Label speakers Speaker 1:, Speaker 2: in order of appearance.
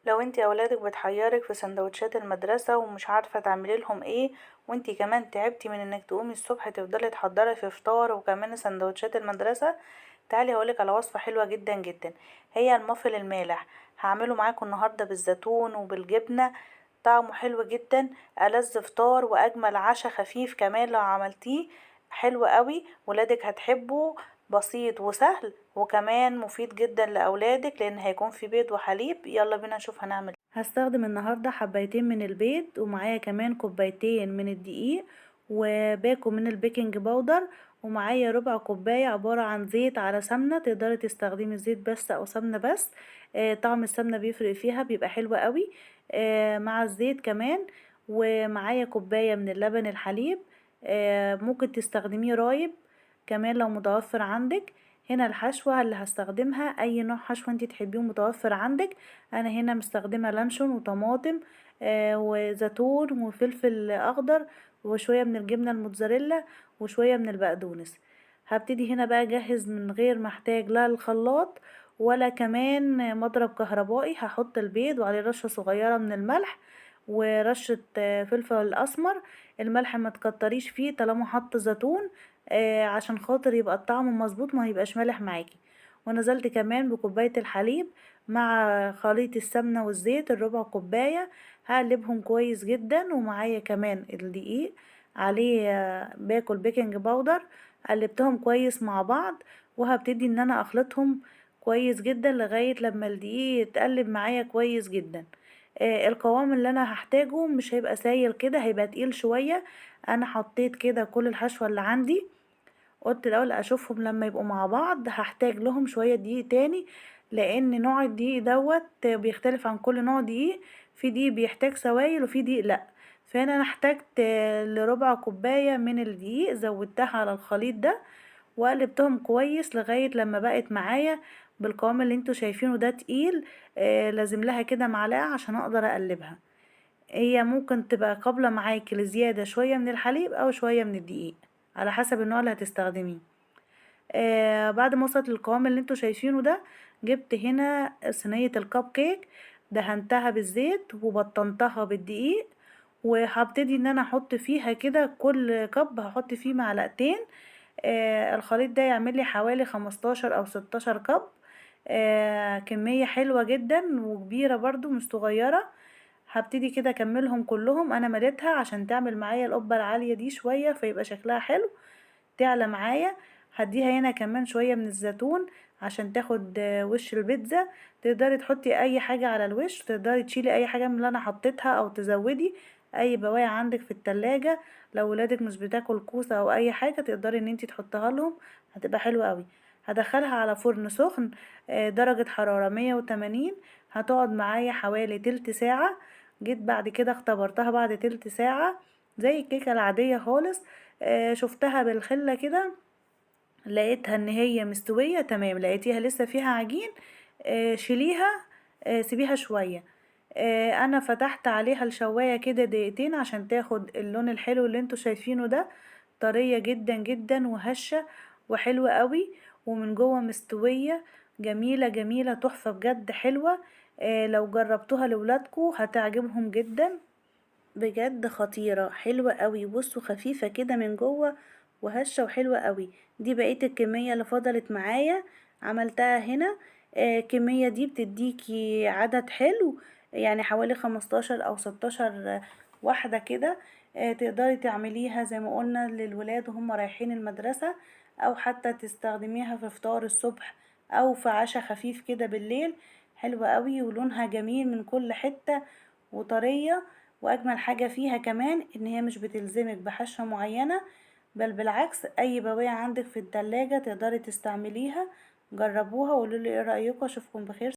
Speaker 1: لو انتي اولادك بتحيرك في سندوتشات المدرسة ومش عارفة تعملي لهم ايه، وانتي كمان تعبتي من انك تقومي الصبح تفضلي تحضري في فطار وكمان سندوتشات المدرسة، تعالي هقولك على وصفة حلوة جدا جدا. هي الموفل المالح، هعمله معاكم النهاردة بالزيتون وبالجبنة. طعمه حلو جدا، ألذ فطار واجمل عشاء خفيف كمان لو عملتيه. حلو قوي، ولادك هتحبه. بسيط وسهل وكمان مفيد جدا لأولادك لأن هيكون في بيض وحليب. يلا بينا نشوف هنعمل. هستخدم النهاردة حبايتين من البيض ومعايا كمان كوبايتين من الدقيق وباكو من البيكنج باودر، ومعايا ربع كوباية عبارة عن زيت على سمنة. تقدري تستخدمي زيت بس او سمنة بس، طعم السمنة بيفرق فيها بيبقى حلو قوي مع الزيت كمان. ومعايا كوباية من اللبن الحليب، ممكن تستخدميه رايب كمان لو متوفر عندك. هنا الحشوة اللي هستخدمها اي نوع حشوة انت تحبيه متوفر عندك. انا هنا مستخدمة لانشون وطماطم وزيتون وفلفل اخضر وشوية من الجبنة الموتزاريلا وشوية من البقدونس. هبتدي هنا بقى اجهز من غير ما احتاج لا الخلاط ولا كمان مضرب كهربائي. هحط البيض وعليه رشة صغيرة من الملح ورشة فلفل اسمر. الملح ما تكتريش فيه طالما حط زيتون، عشان خاطر يبقى الطعم مظبوط ما يبقاش مالح معاكي. ونزلت كمان بكوباية الحليب مع خليط السمنة والزيت الربع كوباية. هقلبهم كويس جدا، ومعايا كمان الدقيق عليه باكل بيكنج باودر. قلبتهم كويس مع بعض وهبتدي ان انا اخلطهم كويس جدا لغاية لما الدقيق يتقلب معايا كويس جدا. القوام اللي انا هحتاجه مش هيبقى سايل كده، هيبقى تقيل شوية. انا حطيت كده كل الحشوة اللي عندي. قلت الاول اشوفهم لما يبقوا مع بعض هحتاج لهم شوية دقيق تاني، لان نوع الدقيق دوت بيختلف عن كل نوع دقيق. في دقيق بيحتاج سوائل وفي دقيق لا. فانا احتاجت لربع كوباية من الدقيق، زودتها على الخليط ده وقلبتهم كويس لغاية لما بقت معايا بالقوام اللي انتوا شايفينه ده تقيل. لازم لها كده معلقة عشان اقدر اقلبها. هي ممكن تبقى قابلة معاكي لزيادة شوية من الحليب او شوية من الدقيق على حسب النوع اللي هتستخدميه. بعد ما وصلت للقوام اللي انتوا شايفينه ده، جبت هنا صينية الكب كيك، دهنتها بالزيت وبطنتها بالدقيق. وهبتدي ان انا احط فيها كده كل كب هحط فيه معلقتين. الخليط ده يعمل لي حوالي 15 او 16 كب. كمية حلوة جدا وكبيرة برضو مش صغيرة. هبتدي كده اكملهم كلهم. انا مليتها عشان تعمل معايا القبة العالية دي شوية فيبقى شكلها حلو تعلى معايا. هديها هنا كمان شوية من الزيتون عشان تاخد وش البيتزا. تقدري تحطي اي حاجة على الوش، تقدري تشيلي اي حاجة من اللي انا حطيتها او تزودي اي بواقي عندك في التلاجة. لو ولادك مش بتاكل كوسة او اي حاجة تقدري ان انتي تحطها لهم، هتبقى حلوة قوي. هدخلها على فرن سخن درجة حرارة 180. هتقعد معايا حوالي تلت ساعة. جيت بعد كده اختبرتها بعد تلت ساعة زي الكيكة العادية خالص. شفتها بالخلة كده لقيتها ان هي مستوية تمام. لقيتيها لسه فيها عجين، شيليها، سيبيها شوية. انا فتحت عليها الشواية كده دقيقتين عشان تاخد اللون الحلو اللي انتوا شايفينه ده. طرية جدا جدا وهشة وحلوة قوي ومن جوه مستوية. جميلة جميلة تحفة بجد حلوة. لو جربتوها لولادكو هتعجبهم جدا. بجد خطيرة حلوة قوي. بصوا خفيفة كده من جوه وهشة وحلوة قوي. دي بقية الكمية اللي فضلت معايا عملتها هنا. الكمية دي بتديكي عدد حلو، يعني حوالي 15 او 16 واحدة كده. تقدري تعمليها زي ما قلنا للولاد وهم رايحين المدرسة، او حتى تستخدميها في فطار الصبح او في عشاء خفيف كده بالليل. حلوة قوي ولونها جميل من كل حتة وطرية. واجمل حاجة فيها كمان ان هي مش بتلزمك بحشوة معينة، بل بالعكس اي بواقي عندك في التلاجة تقدري تستعمليها. جربوها وقولولي ايه رأيكم. اشوفكم بخير.